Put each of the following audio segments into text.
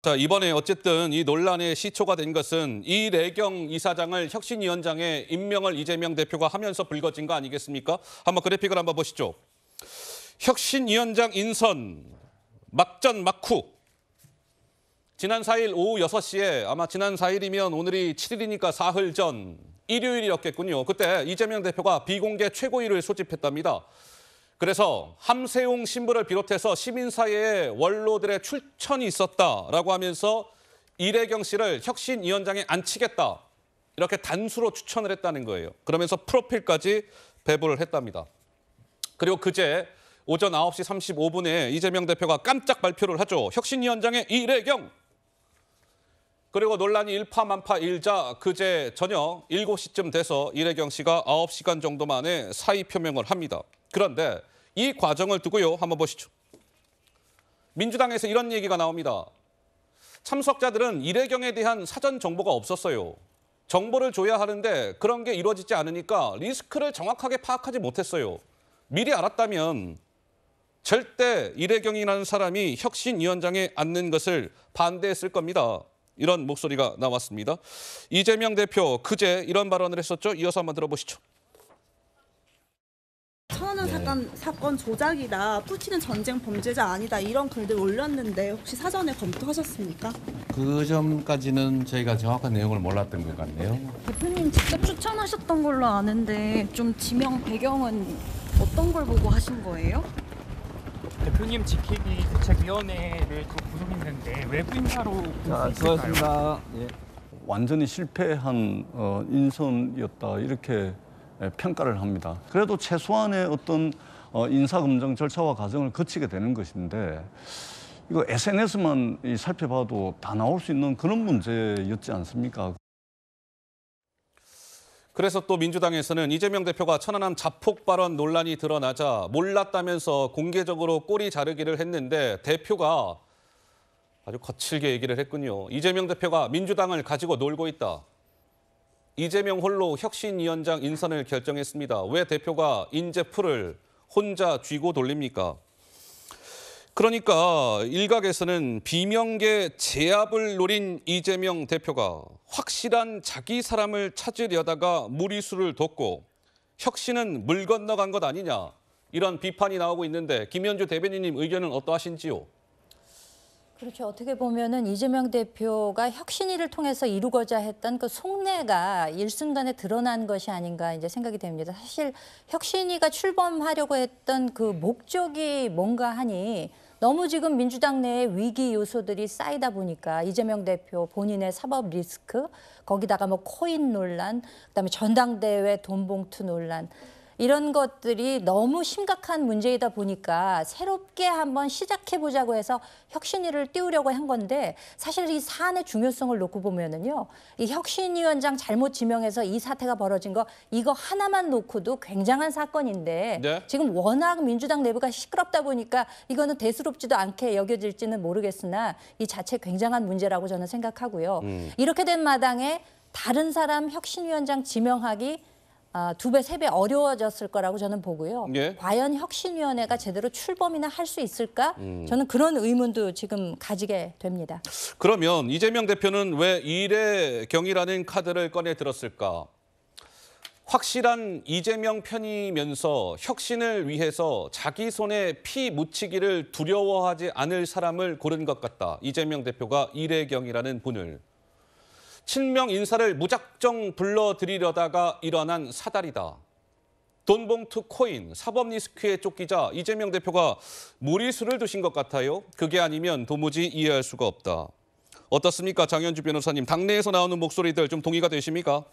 자, 이번에 어쨌든 이 논란의 시초가 된 것은 이래경 이사장을 혁신위원장에 임명을 이재명 대표가 하면서 불거진 거 아니겠습니까? 한번 그래픽을 한번 보시죠. 혁신위원장 인선 막전 막후. 지난 4일 오후 6시에 아마 지난 4일이면 오늘이 7일이니까 사흘 전 일요일이었겠군요. 그때 이재명 대표가 비공개 최고위를 소집했답니다. 그래서 함세웅 신부를 비롯해서 시민사회의 원로들의 출천이 있었다라고 하면서 이래경 씨를 혁신위원장에 앉히겠다. 이렇게 단수로 추천을 했다는 거예요. 그러면서 프로필까지 배부를 했답니다. 그리고 그제 오전 9시 35분에 이재명 대표가 깜짝 발표를 하죠. 혁신위원장의 이래경. 그리고 논란이 일파만파 일자 그제 저녁 7시쯤 돼서 이래경 씨가 9시간 정도 만에 사의 표명을 합니다. 그런데 이 과정을 두고요. 한번 보시죠. 민주당에서 이런 얘기가 나옵니다. 참석자들은 이래경에 대한 사전 정보가 없었어요. 정보를 줘야 하는데 그런 게 이루어지지 않으니까 리스크를 정확하게 파악하지 못했어요. 미리 알았다면 절대 이래경이라는 사람이 혁신위원장에 앉는 것을 반대했을 겁니다. 이런 목소리가 나왔습니다. 이재명 대표 그제 이런 발언을 했었죠. 이어서 한번 들어보시죠. 천안함 사건 조작이다. 푸틴은 전쟁 범죄자 아니다. 이런 글들 올렸는데 혹시 사전에 검토하셨습니까? 그 점까지는 저희가 정확한 내용을 몰랐던 것 같네요. 대표님 직접 추천하셨던 걸로 아는데 좀 지명 배경은 어떤 걸 보고 하신 거예요? 대표님 지키기 대책위원회를 구성했는데 외부 인사로 자, 수고하셨습니다. 예. 완전히 실패한 인선이었다 이렇게 평가를 합니다. 그래도 최소한의 어떤 인사검증 절차와 과정을 거치게 되는 것인데 이거 SNS만 살펴봐도 다 나올 수 있는 그런 문제였지 않습니까? 그래서 또 민주당에서는 이재명 대표가 천안함 자폭 발언 논란이 드러나자 몰랐다면서 공개적으로 꼬리 자르기를 했는데 대표가 아주 거칠게 얘기를 했군요. 이재명 대표가 민주당을 가지고 놀고 있다. 이재명 홀로 혁신위원장 인선을 결정했습니다. 왜 대표가 인재풀을 혼자 쥐고 돌립니까? 그러니까 일각에서는 비명계 제압을 노린 이재명 대표가 확실한 자기 사람을 찾으려다가 무리수를 뒀고 혁신은 물 건너간 것 아니냐 이런 비판이 나오고 있는데 김현주 대변인님 의견은 어떠하신지요? 그렇죠. 어떻게 보면은 이재명 대표가 혁신위를 통해서 이루고자 했던 그 속내가 일순간에 드러난 것이 아닌가 이제 생각이 됩니다. 사실 혁신위가 출범하려고 했던 그 목적이 뭔가 하니 너무 지금 민주당 내에 위기 요소들이 쌓이다 보니까 이재명 대표 본인의 사법 리스크, 거기다가 뭐 코인 논란, 그다음에 전당대회 돈봉투 논란 이런 것들이 너무 심각한 문제이다 보니까 새롭게 한번 시작해보자고 해서 혁신위를 띄우려고 한 건데 사실 이 사안의 중요성을 놓고 보면은요. 이 혁신위원장 잘못 지명해서 이 사태가 벌어진 거 이거 하나만 놓고도 굉장한 사건인데 네. 지금 워낙 민주당 내부가 시끄럽다 보니까 이거는 대수롭지도 않게 여겨질지는 모르겠으나 이 자체 굉장한 문제라고 저는 생각하고요. 이렇게 된 마당에 다른 사람 혁신위원장 지명하기 2배, 3배 어려워졌을 거라고 저는 보고요. 예. 과연 혁신위원회가 제대로 출범이나 할 수 있을까? 저는 그런 의문도 지금 가지게 됩니다. 그러면 이재명 대표는 왜 이래경이라는 카드를 꺼내 들었을까? 확실한 이재명 편이면서 혁신을 위해서 자기 손에 피 묻히기를 두려워하지 않을 사람을 고른 것 같다. 이재명 대표가 이래경이라는 분을. 친명 인사를 무작정 불러들이려다가 일어난 사달이다. 돈봉투 코인, 사법 리스크에 쫓기자 이재명 대표가 무리수를 두신 것 같아요. 그게 아니면 도무지 이해할 수가 없다. 어떻습니까? 장현주 변호사님, 당내에서 나오는 목소리들 좀 동의가 되십니까?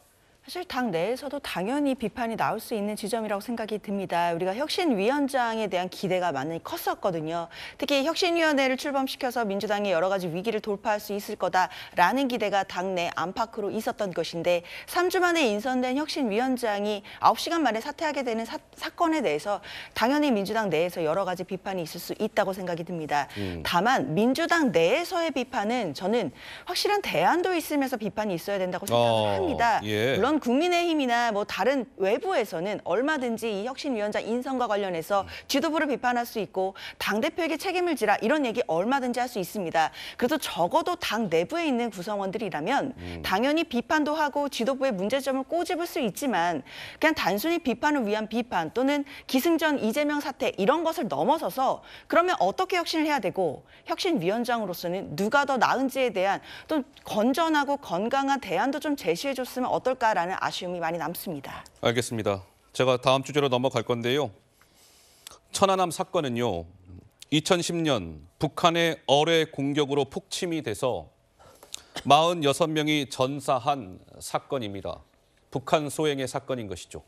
사실 당 내에서도 당연히 비판이 나올 수 있는 지점이라고 생각이 듭니다. 우리가 혁신위원장에 대한 기대가 많이 컸었거든요. 특히 혁신위원회를 출범시켜서 민주당이 여러 가지 위기를 돌파할 수 있을 거다라는 기대가 당내 안팎으로 있었던 것인데 3주 만에 인선된 혁신위원장이 9시간 만에 사퇴하게 되는 사건에 대해서 당연히 민주당 내에서 여러 가지 비판이 있을 수 있다고 생각이 듭니다. 다만 민주당 내에서의 비판은 저는 확실한 대안도 있으면서 비판이 있어야 된다고 생각을 합니다. 예. 물론 물론 국민의힘이나 뭐 다른 외부에서는 얼마든지 이 혁신위원장 인선과 관련해서 지도부를 비판할 수 있고 당대표에게 책임을 지라 이런 얘기 얼마든지 할 수 있습니다. 그래도 적어도 당 내부에 있는 구성원들이라면 당연히 비판도 하고 지도부의 문제점을 꼬집을 수 있지만 그냥 단순히 비판을 위한 비판 또는 기승전 이재명 사태 이런 것을 넘어서서 그러면 어떻게 혁신을 해야 되고 혁신위원장으로서는 누가 더 나은지에 대한 또 건전하고 건강한 대안도 좀 제시해줬으면 어떨까라는 아쉬움이 많이 남습니다. 알겠습니다. 제가 다음 주제로 넘어갈 건데요. 천안함 사건은요. 2010년 북한의 어뢰 공격으로 폭침이 돼서 46명이 전사한 사건입니다. 북한 소행의 사건인 것이죠.